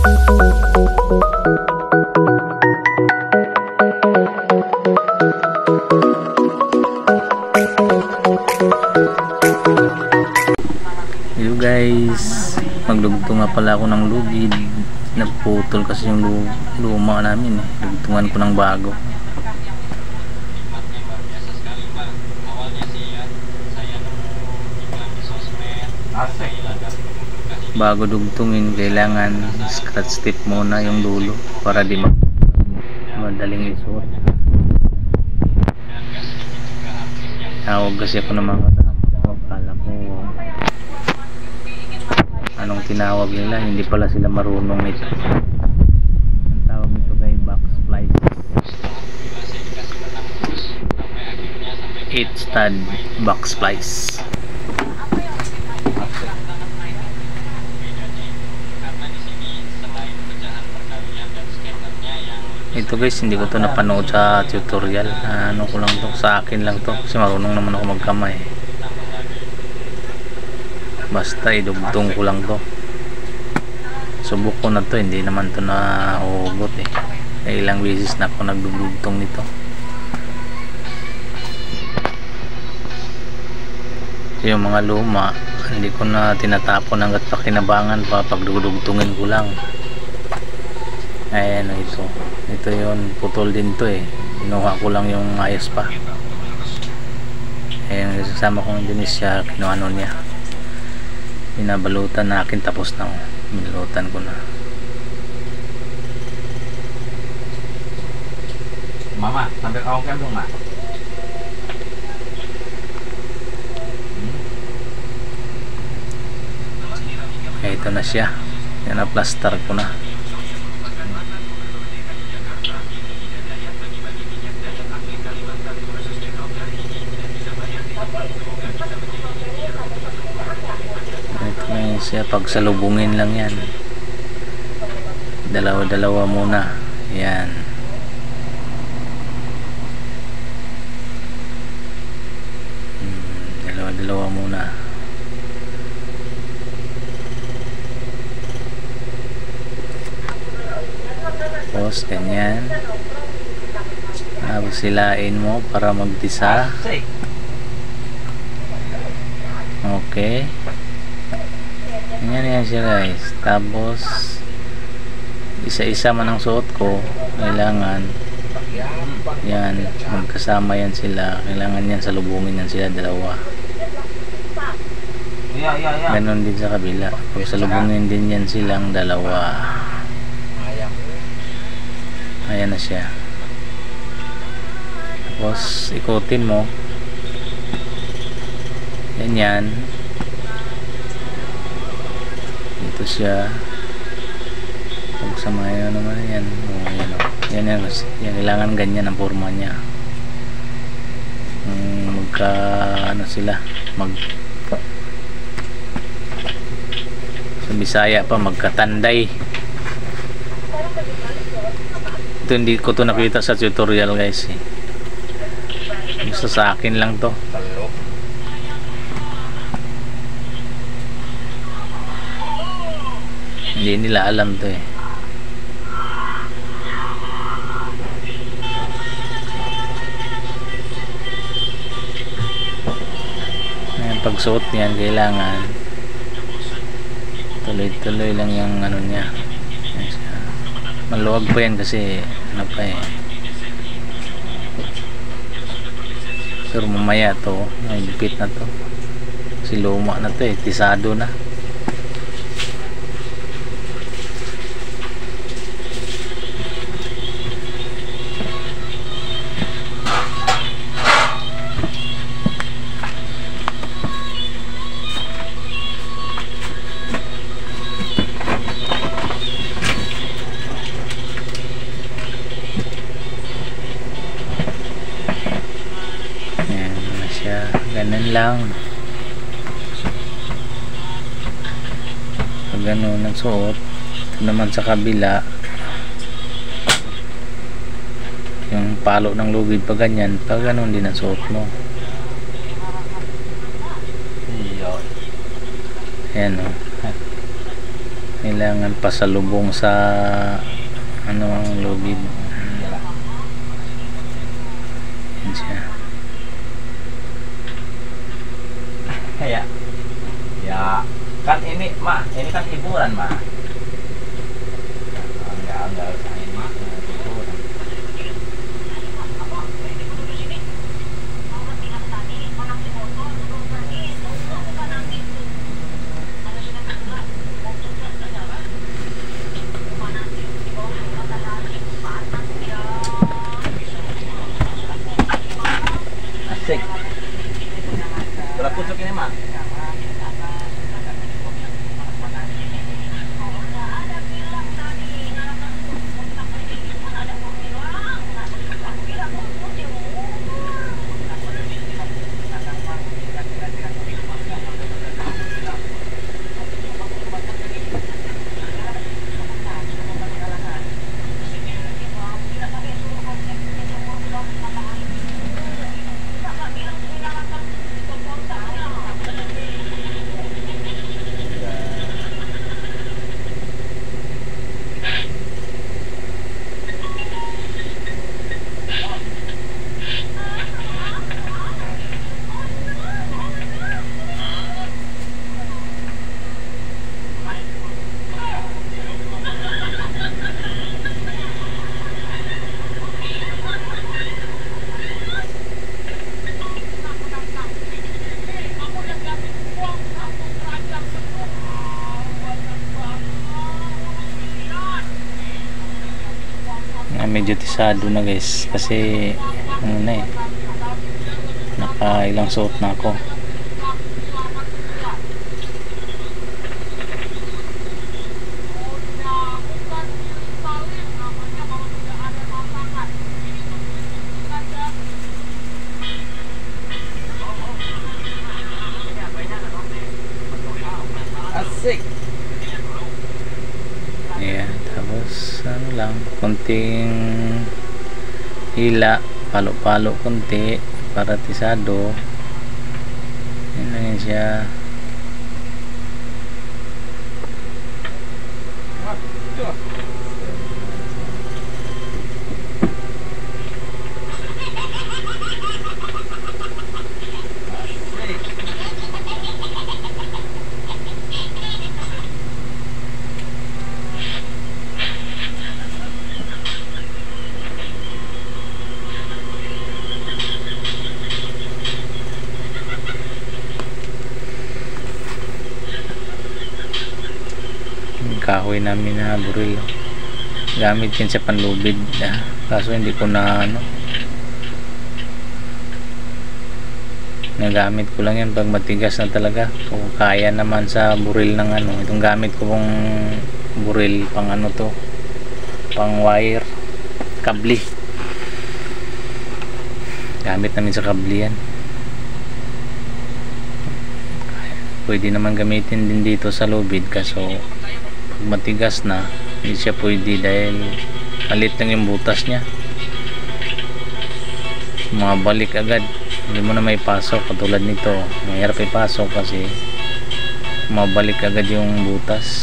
Hello guys, magdugtong nga pala ako ng lubid. Naputol kasi yung luma namin eh. Dugtungan ko ng bago. Bago dugtungin, kailangan scratch tip muna yung dulo para di madaling isuot. Tawag kasi ako ng mga kasama. Akala ko anong tinawag nila, hindi pala sila marunong nito. Ang tawag nito kay box splice. 8 stud box splice. Ito guys, hindi ko to napanood sa tutorial. Ano ko lang to, sa akin lang to kasi marunong naman ako magkamay. Basta idugtong ko lang to. Subok ko na to, hindi naman to nahugot eh. Ilang beses na ako nagdugtong nito. So, yung mga luma, hindi ko na tinatapon hanggat pakinabangan pa, pagdugtungin ko lang. Ayan, ito yun, putol din to eh. Kinuha ko lang yung ayos pa. Ayan, kasama ko ng Indonesia, kinuha niya. Binabalutan na akin, tapos na. Binalutan ko na. Mama, sampai kau kan dong, Mak. Okay, ito na siya. Yan, na-plaster ko na. Siya, pagsalubungin lang yan, dalawa muna yan. Dalawa muna, tapos ganyan, tapos silain mo para magdisa. Okay, yan siya guys. Tapos isa-isa man ang suot ko, kailangan yan, magkasama yan sila. Kailangan yan salubungin yan sila dalawa. Ganon din sa kabila, pag salubungin din yan silang dalawa. Ayan na siya. Tapos ikutin mo yan. Ito siya. Pagsamahin naman yan. Yan, kailangan ganyan ang forma niya. Ano sila, sa Bisaya pa, magkatanday. Ito hindi ko to nakita sa tutorial guys eh. Basta sa akin lang to. Hindi nila alam to eh. Ayan, pagsuot niyan kailangan tuloy-tuloy lang yung ano niya. Maluwag pa yan kasi ano pa eh. Pero mamaya to, may gipit na to. Kasi luma na to eh, tisado na. Ganun lang. Pag ganun ang suot, ito naman sa kabila, yung palo ng lubid pag ganyan, pag ganun din ang suot mo. Ayan o. kailangan pasalubong sa ano ang lubid. Yan siya. Ya. Ya. Kan ini kan hiburan, Ma. Enggak usah ini. Hiburan. Asik. Berapa tusuk ini, Ma? Medyo tisado na guys kasi ano na nakailang suot na ako. Asik. Ayan, tapos ano lang, konting hila, palo-palo konti para tisado. Yan lang yan siya. Kahoy namin na buril, gamit yan sa panlubid, kaso hindi ko na ano, nagamit ko lang yan pag matigas na talaga. Kung kaya naman sa buril ng ano, itong gamit ko pong buril pang ano to, pang wire, kabli, gamit namin sa kabli yan. Pwede naman gamitin din dito sa lubid, kaso matigas na hindi siya pwede dahil malit lang yung butas niya, mabalik agad, hindi mo na may pasok. Katulad nito, mahirap ipasok kasi mabalik agad yung butas.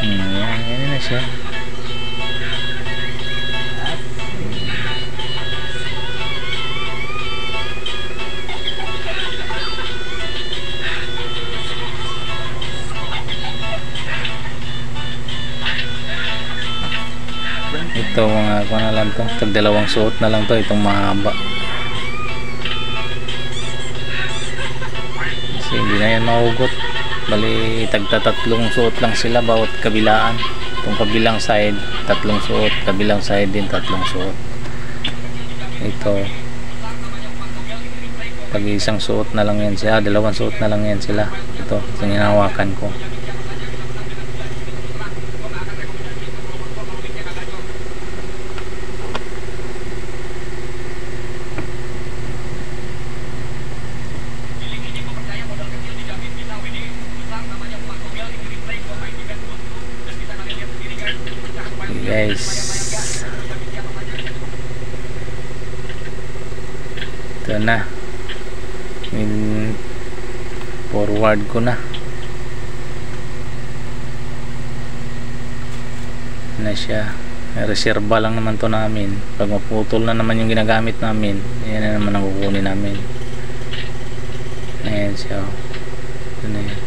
Yan na siya. Ito mga ako na lang to, tagdalawang suot na lang to, itong mahaba kasi hindi na yan mahugot. Bali tagtatatlong suot lang sila bawat kabilaan. Itong kabilang side tatlong suot, kabilang side din tatlong suot. Ito pag isang suot na lang yan sila, dalawang suot na lang yan sila. Ito yung hinahawakan ko. Guys, ito na, forward ko na siya. Reserva lang naman to namin. Pag maputol na naman yung ginagamit namin, yan na naman ang kukunin namin. Ayan siya. Ano yan?